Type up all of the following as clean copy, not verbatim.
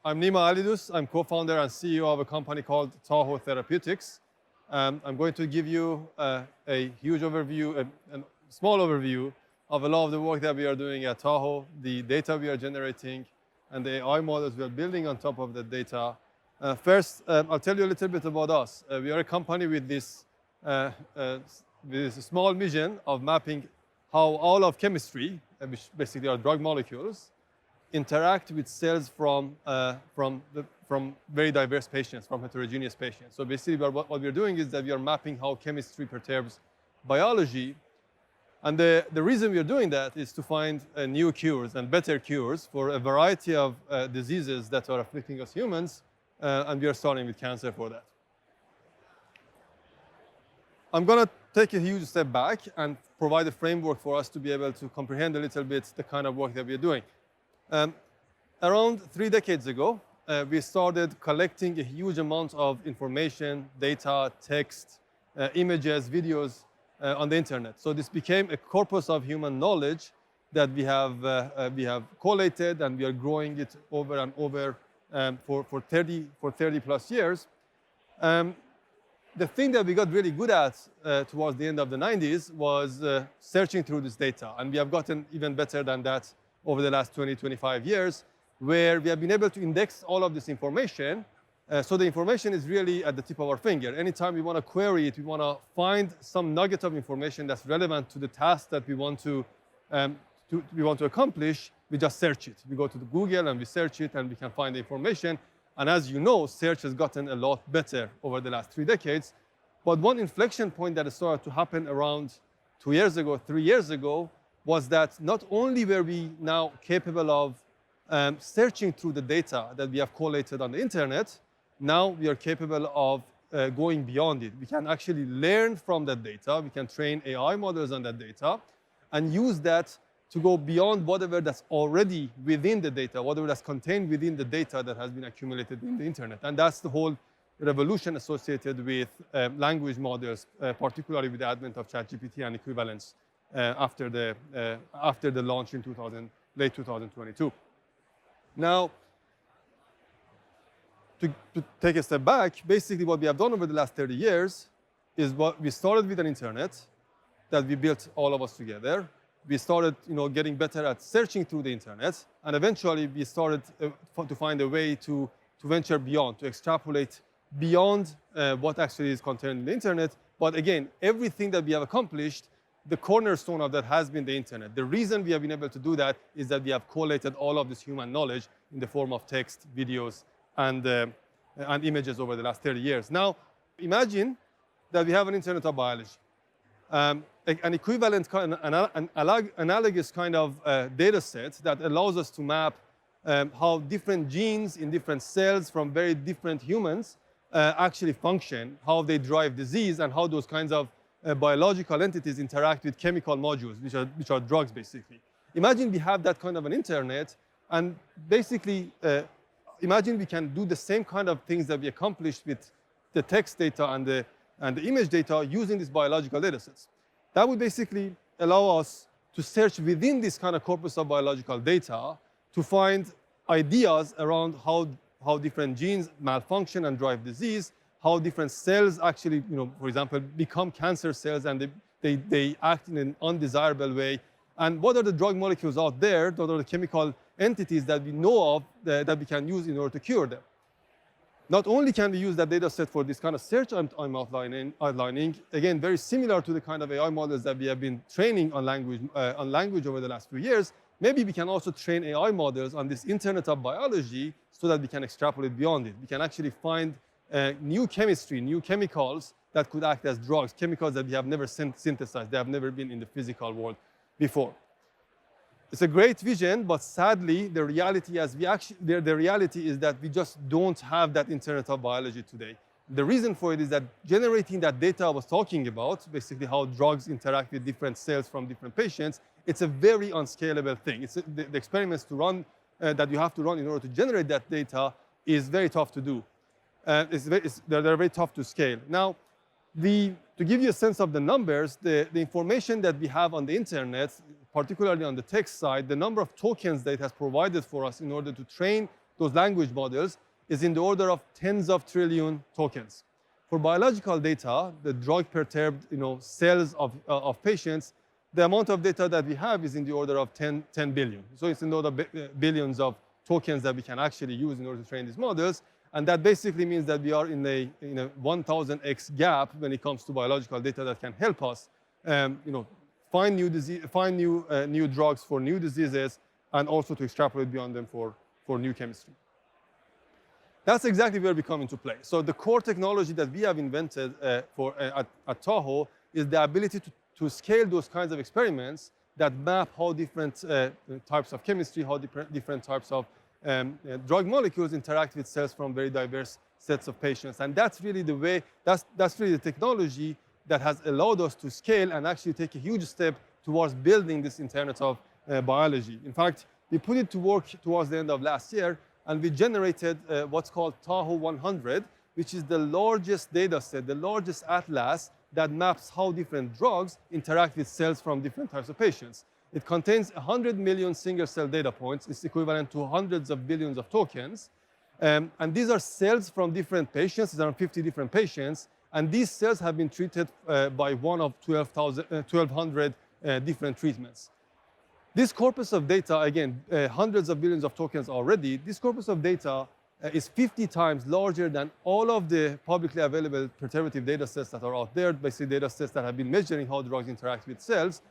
I'm Nima Alidoust. I'm co-founder and CEO of a company called Tahoe Therapeutics. I'm going to give you a huge overview, a small overview of a lot of the work that we are doing at Tahoe, the data we are generating, and the AI models we are building on top of the data. First, I'll tell you a little bit about us. We are a company with this small mission of mapping how all of chemistry, which basically are drug molecules, interact with cells from very diverse patients, from heterogeneous patients. So basically what we're doing is that we are mapping how chemistry perturbs biology. And the reason we are doing that is to find new cures and better cures for a variety of diseases that are afflicting us humans. And we are starting with cancer for that. I'm going to take a huge step back and provide a framework for us to be able to comprehend a little bit the kind of work that we are doing. Around 3 decades ago, we started collecting a huge amount of information, data, text, images, videos on the internet. So this became a corpus of human knowledge that we have collated, and we are growing it over and over for 30 plus years. The thing that we got really good at towards the end of the 90s was searching through this data, and we have gotten even better than that over the last 20, 25 years, where we have been able to index all of this information. So the information is really at the tip of our finger. Anytime we want to query it, we want to find some nugget of information that's relevant to the task that we want to accomplish, we just search it. We go to the Google and we search it, and we can find the information. And as you know, search has gotten a lot better over the last 3 decades. But one inflection point that started to happen around 2 years ago, 3 years ago, was that not only were we now capable of searching through the data that we have collated on the internet, now we are capable of going beyond it. We can actually learn from that data. We can train AI models on that data and use that to go beyond whatever that's already within the data, whatever that's contained within the data that has been accumulated in the internet. And that's the whole revolution associated with language models, particularly with the advent of ChatGPT and equivalents after the launch in late 2022. Now, to take a step back, basically what we have done over the last 30 years is what we started with an internet that we built all of us together. We started, getting better at searching through the internet, and eventually we started to find a way to venture beyond, to extrapolate beyond what actually is contained in the internet. But again, everything that we have accomplished, the cornerstone of that has been the internet. The reason we have been able to do that is that we have collated all of this human knowledge in the form of text, videos, and images over the last 30 years. Now, imagine that we have an internet of biology. An equivalent, an analogous kind of data set that allows us to map how different genes in different cells from very different humans actually function, how they drive disease, and how those kinds of biological entities interact with chemical modules, which are drugs, basically. Imagine we have that kind of an internet, and basically, imagine we can do the same kind of things that we accomplished with the text data and the image data using these biological data sets. That would basically allow us to search within this kind of corpus of biological data to find ideas around how different genes malfunction and drive disease, how different cells actually, for example, become cancer cells and they act in an undesirable way. And what are the drug molecules out there, what are the chemical entities that we know of that we can use in order to cure them. Not only can we use that data set for this kind of search I'm outlining, again, very similar to the kind of AI models that we have been training on language over the last few years, maybe we can also train AI models on this internet of biology so that we can extrapolate beyond it. We can actually find new chemistry, new chemicals that could act as drugs, chemicals that we have never synthesized, they have never been in the physical world before. It's a great vision, but sadly, the reality is that we just don't have that internet of biology today. The reason for it is that generating that data I was talking about, basically how drugs interact with different cells from different patients, it's a very unscalable thing. It's the experiments to run that you have to run in order to generate that data is very tough to do. They're very tough to scale. Now, to give you a sense of the numbers, the information that we have on the internet, particularly on the text side, the number of tokens that it has provided for us in order to train those language models, is in the order of tens of trillion tokens. For biological data, the drug-perturbed cells of patients, the amount of data that we have is in the order of 10 billion. So it's in the order of billions of tokens that we can actually use in order to train these models. And that basically means that we are in a 1,000x gap when it comes to biological data that can help us find new drugs for new diseases, and also to extrapolate beyond them for new chemistry. That's exactly where we come into play. So the core technology that we have invented at Tahoe is the ability to scale those kinds of experiments that map how different types of chemistry, how different types of drug molecules interact with cells from very diverse sets of patients. And that's really the way, that's really the technology that has allowed us to scale and actually take a huge step towards building this Internet of biology. In fact, we put it to work towards the end of last year, and we generated what's called Tahoe 100, which is the largest data set, the largest atlas that maps how different drugs interact with cells from different types of patients. It contains 100 million single-cell data points. It's equivalent to hundreds of billions of tokens. And these are cells from different patients. There are 50 different patients. And these cells have been treated by one of 1,200 different treatments. This corpus of data, again, hundreds of billions of tokens already, this corpus of data is 50 times larger than all of the publicly available perturbative data sets that are out there, basically data sets that have been measuring how drugs interact with cells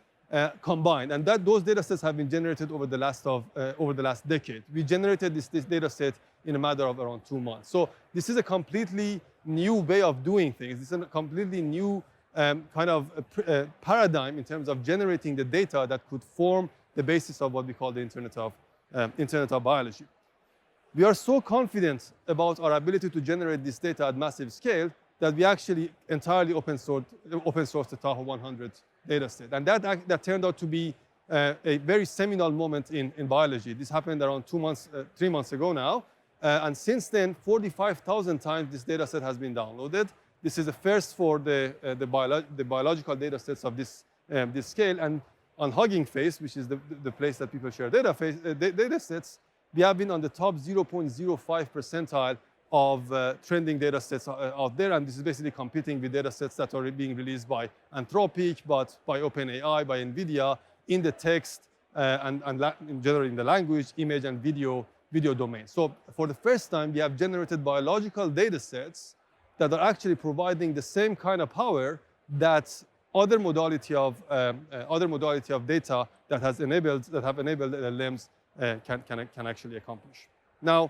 combined. And those data sets have been generated over the last decade. We generated this data set in a matter of around 2 months. So this is a completely new way of doing things. This is a completely new kind of paradigm in terms of generating the data that could form the basis of what we call the Internet of Biology. We are so confident about our ability to generate this data at massive scale that we actually entirely open sourced the Tahoe 100 dataset. And that turned out to be a very seminal moment in biology. This happened around 3 months ago now. And since then, 45,000 times this dataset has been downloaded. This is the first for the biological datasets of this scale. And on Hugging Face, which is the place that people share datasets, we have been on the top 0.05 percentile of trending datasets out there. And this is basically competing with datasets that are being released by Anthropic, but by OpenAI, by NVIDIA, in the text and generally in the language, image, and video domain. So for the first time, we have generated biological datasets that are actually providing the same kind of power that other modality of data that have enabled LLMs can actually accomplish. Now,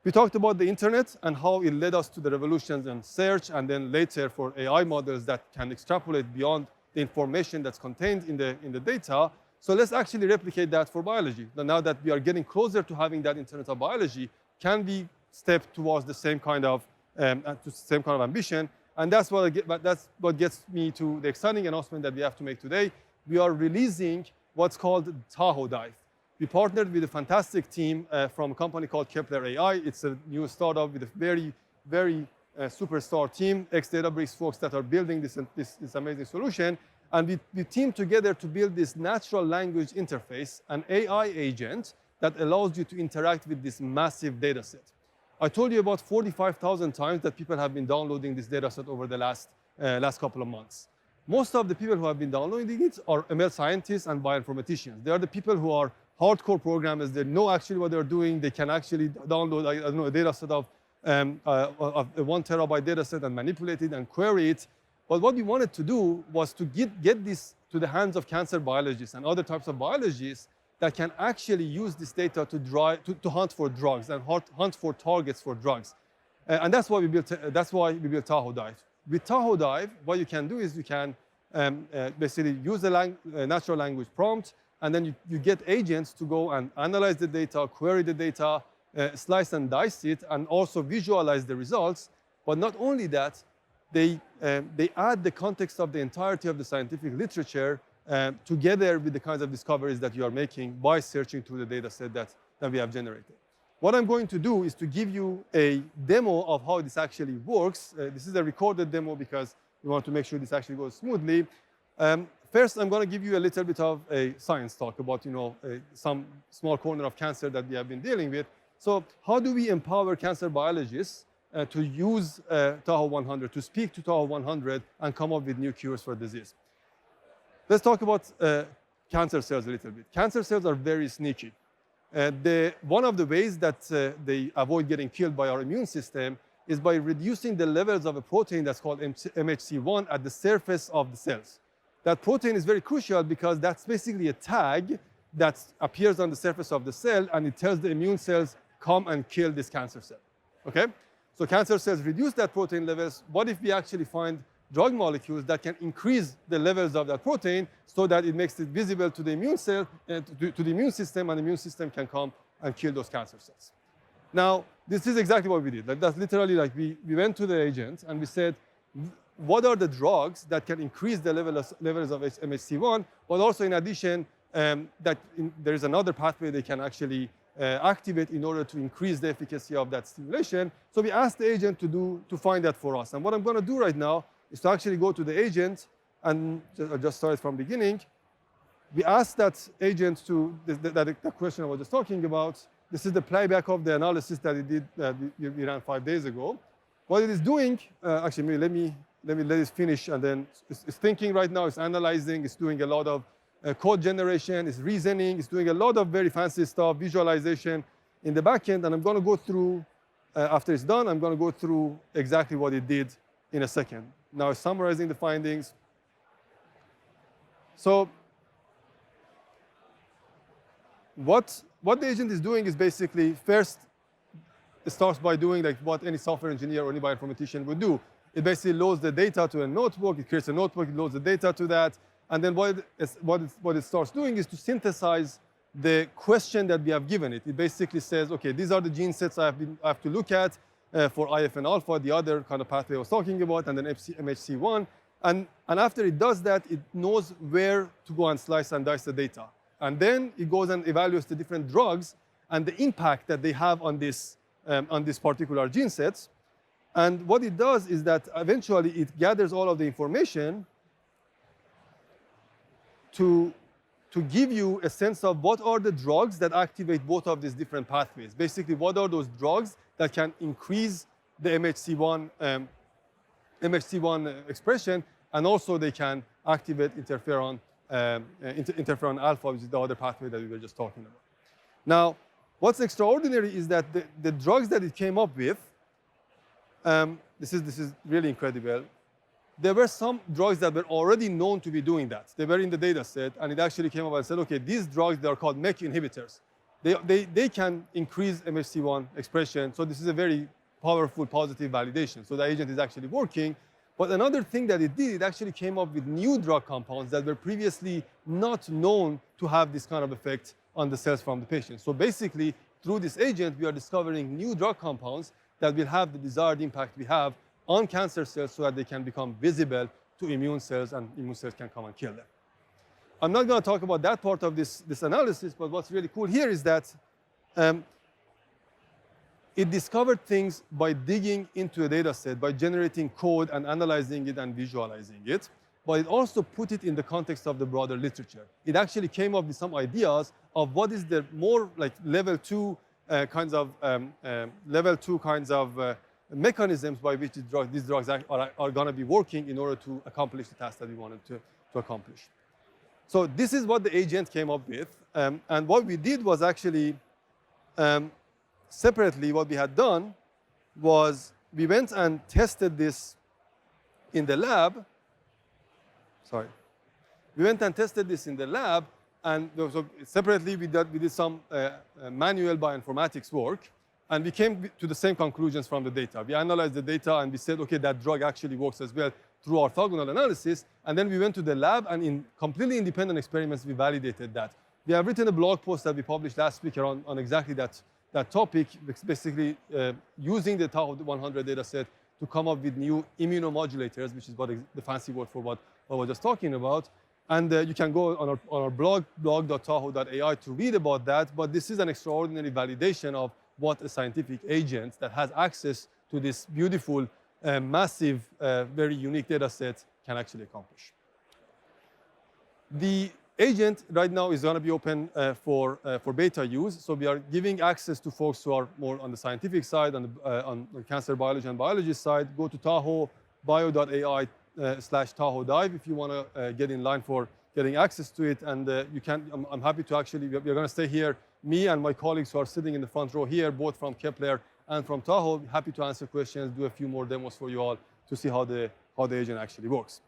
we talked about the internet and how it led us to the revolutions in search, and then later for AI models that can extrapolate beyond the information that's contained in the data. So let's actually replicate that for biology. Now that we are getting closer to having that Internet of Biology, can we step towards the same kind of ambition? And that's what gets me to the exciting announcement that we have to make today. We are releasing what's called Tahoe Dive. We partnered with a fantastic team from a company called Kepler AI. It's a new startup with a very, very superstar team, ex-Databricks folks that are building this amazing solution. And we teamed together to build this natural language interface, an AI agent that allows you to interact with this massive data set. I told you about 45,000 times that people have been downloading this data set over the last couple of months. Most of the people who have been downloading it are ML scientists and bioinformaticians. They are the people who are hardcore programmers. They know actually what they're doing. They can actually download, a data set of a 1 terabyte data set and manipulate it and query it. But what we wanted to do was to get this to the hands of cancer biologists and other types of biologists that can actually use this data to hunt for drugs and hunt for targets for drugs. And that's why we built Tahoe Dive. With Tahoe Dive, what you can do is you can basically use the natural language prompt, and then you get agents to go and analyze the data, query the data, slice and dice it, and also visualize the results. But not only that, they add the context of the entirety of the scientific literature together with the kinds of discoveries that you are making by searching through the data set that we have generated. What I'm going to do is to give you a demo of how this actually works. This is a recorded demo because we want to make sure this actually goes smoothly. First, I'm going to give you a little bit of a science talk about some small corner of cancer that we have been dealing with. So how do we empower cancer biologists to use Tahoe 100, to speak to Tahoe 100 and come up with new cures for disease? Let's talk about cancer cells a little bit. Cancer cells are very sneaky. One of the ways that they avoid getting killed by our immune system is by reducing the levels of a protein that's called MHC1 at the surface of the cells. That protein is very crucial because that's basically a tag that appears on the surface of the cell, and it tells the immune cells, come and kill this cancer cell, okay? So cancer cells reduce that protein levels. What if we actually find drug molecules that can increase the levels of that protein so that it makes it visible to the immune cell, to the immune system, and the immune system can come and kill those cancer cells? Now, this is exactly what we did. Like, that's literally like we went to the agent and we said, what are the drugs that can increase the levels of MHC1, but also in addition, there is another pathway they can actually activate in order to increase the efficacy of that stimulation. So we asked the agent to find that for us. And what I'm going to do right now is to actually go to the agent, and I'll just start from the beginning. We asked that agent the question I was just talking about. This is the playback of the analysis that it did, we ran 5 days ago. What it is doing, actually, let me let it finish, and then it's thinking right now, it's analyzing, it's doing a lot of code generation, it's reasoning, it's doing a lot of very fancy stuff, visualization in the back end, and I'm going to go through, after it's done, I'm going to go through exactly what it did in a second. Now it's summarizing the findings. So what the agent is doing is basically, first, it starts by doing like what any software engineer or any bioinformatician would do. It basically loads the data to a notebook, it creates a notebook, it loads the data to that, and then what it starts doing is to synthesize the question that we have given it. It basically says, okay, these are the gene sets I have to look at for IFN alpha, the other kind of pathway I was talking about, and then MHC1. And after it does that, it knows where to go and slice and dice the data. And then it goes and evaluates the different drugs and the impact that they have on this particular gene sets. And what it does is that eventually it gathers all of the information to give you a sense of what are the drugs that activate both of these different pathways. Basically, what are those drugs that can increase the MHC1 expression, and also they can activate interferon alpha, which is the other pathway that we were just talking about. Now, what's extraordinary is that the drugs that it came up with, this is really incredible. There were some drugs that were already known to be doing that. They were in the data set, and it actually came up and said, okay, these drugs, they are called MEK inhibitors. They can increase MHC1 expression, so this is a very powerful positive validation. So the agent is actually working. But another thing that it did, it actually came up with new drug compounds that were previously not known to have this kind of effect on the cells from the patient. So basically, through this agent, we are discovering new drug compounds that will have the desired impact we have on cancer cells so that they can become visible to immune cells, and immune cells can come and kill them. I'm not going to talk about that part of this analysis, but what's really cool here is that it discovered things by digging into a data set, by generating code and analyzing it and visualizing it, but it also put it in the context of the broader literature. It actually came up with some ideas of what is the more like level two kinds of mechanisms by which these drugs are going to be working in order to accomplish the task that we wanted to accomplish. So this is what the agent came up with. And what we did was actually, separately, what we had done was we went and tested this in the lab. Sorry. We went and tested this in the lab, and so separately we did some manual bioinformatics work, and we came to the same conclusions from the data. We analyzed the data and we said, okay, that drug actually works as well through orthogonal analysis. And then we went to the lab, and in completely independent experiments, we validated that. We have written a blog post that we published last week on exactly that topic, basically using the Tahoe 100 data set to come up with new immunomodulators, which is what the fancy word for what I was just talking about. And you can go on our blog, blog.tahoe.ai, to read about that. But this is an extraordinary validation of what a scientific agent that has access to this beautiful, massive, very unique data set can actually accomplish. The agent right now is going to be open for beta use. So we are giving access to folks who are more on the scientific side, on the cancer biology and biology side. Go to tahobio.ai/Tahoe Dive if you want to get in line for getting access to it. And you can. I'm happy to actually. We're going to stay here. Me and my colleagues who are sitting in the front row here, both from Kepler and from Tahoe, happy to answer questions, do a few more demos for you all to see how the agent actually works.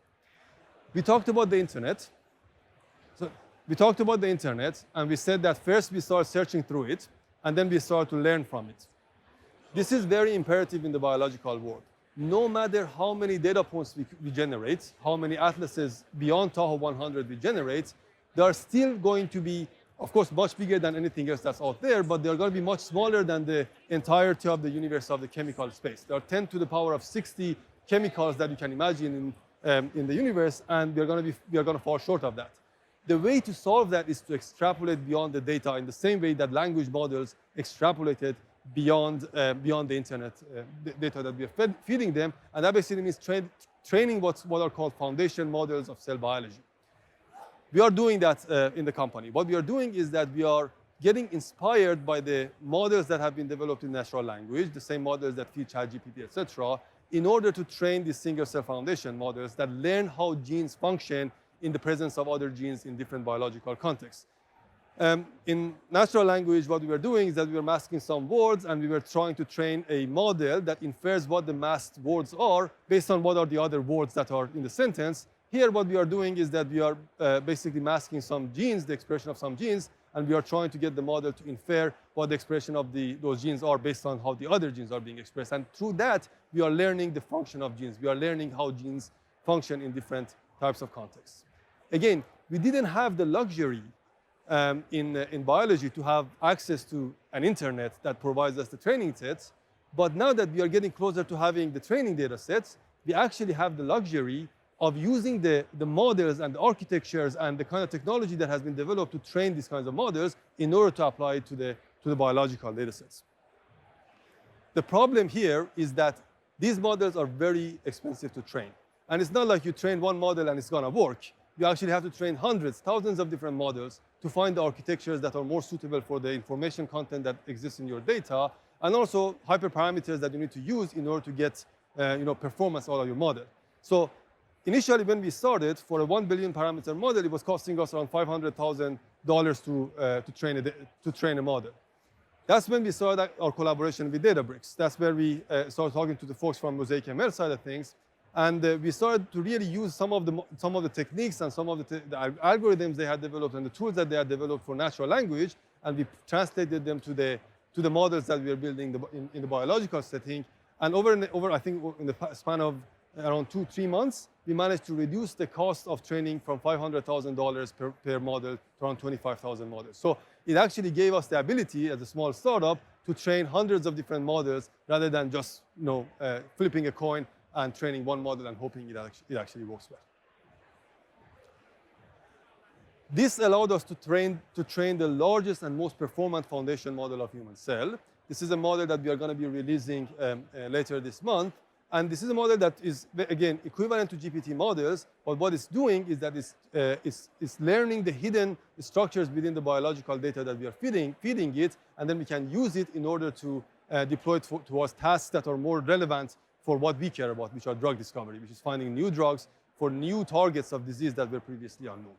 We talked about the internet. So we talked about the internet, and we said that first we start searching through it, and then we start to learn from it. This is very imperative in the biological world. No matter how many data points we generate, how many atlases beyond Tahoe 100 we generate, they are still going to be, of course, much bigger than anything else that's out there, but they're going to be much smaller than the entirety of the universe of the chemical space. There are 10 to the power of 60 chemicals that you can imagine in the universe, and we are going to fall short of that. The way to solve that is to extrapolate beyond the data in the same way that language models extrapolated beyond the internet data that we are feeding them, and that basically means training what are called foundation models of cell biology. We are doing that in the company. What we are doing is that we are getting inspired by the models that have been developed in natural language, the same models that feed ChatGPT, etc., in order to train these single-cell foundation models that learn how genes function in the presence of other genes in different biological contexts. In natural language, what we were doing is that we were masking some words, and we were trying to train a model that infers what the masked words are based on what are the other words that are in the sentence. Here, what we are doing is that we are basically masking some genes, the expression of some genes, and we are trying to get the model to infer what the expression of those genes are based on how the other genes are being expressed. And through that, we are learning the function of genes. We are learning how genes function in different types of contexts. Again, we didn't have the luxury in biology to have access to an internet that provides us the training sets, but now that we are getting closer to having the training data sets, we actually have the luxury of using the models and the architectures and the kind of technology that has been developed to train these kinds of models in order to apply it to the biological data sets. The problem here is that these models are very expensive to train. And it's not like you train one model and it's going to work. You actually have to train hundreds, thousands of different models to find the architectures that are more suitable for the information content that exists in your data, and also hyperparameters that you need to use in order to get performance out of your model. So initially, when we started, for a 1 billion parameter model, it was costing us around $500,000 to train a model. That's when we started our collaboration with Databricks. That's where we started talking to the folks from Mosaic ML side of things. And we started to really use some of the techniques and some of the algorithms they had developed and the tools that they had developed for natural language, and we translated them to the models that we are building in the biological setting. And over I think in the span of around 2-3 months, we managed to reduce the cost of training from $500,000 per model to around 25,000 models. So it actually gave us the ability as a small startup to train hundreds of different models rather than just flipping a coin and training one model and hoping it actually works well. This allowed us to train the largest and most performant foundation model of human cell. This is a model that we are going to be releasing later this month. And this is a model that is, again, equivalent to GPT models, but what it's doing is that it's learning the hidden structures within the biological data that we are feeding it, and then we can use it in order to deploy it towards tasks that are more relevant for what we care about, which are drug discovery, which is finding new drugs for new targets of disease that were previously unknown.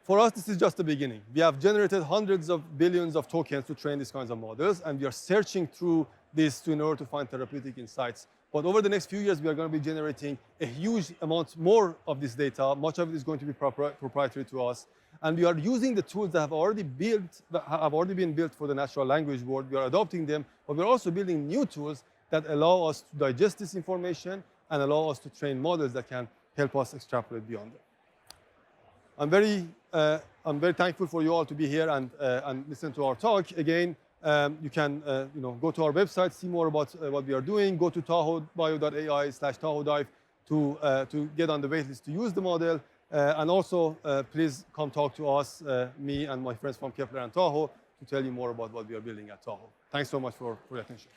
For us, this is just the beginning. We have generated hundreds of billions of tokens to train these kinds of models, and we are searching through this in order to find therapeutic insights. But over the next few years, we are going to be generating a huge amount more of this data. Much of it is going to be proprietary to us. And we are using the tools that have already been built for the natural language world. We are adopting them, but we're also building new tools that allow us to digest this information and allow us to train models that can help us extrapolate beyond it. I'm very thankful for you all to be here and listen to our talk. Again, you can go to our website, see more about what we are doing. Go to tahobio.ai/Tahoe Dive to get on the waitlist to use the model. And also, please come talk to us, me and my friends from Kepler and Tahoe, to tell you more about what we are building at Tahoe. Thanks so much for your attention.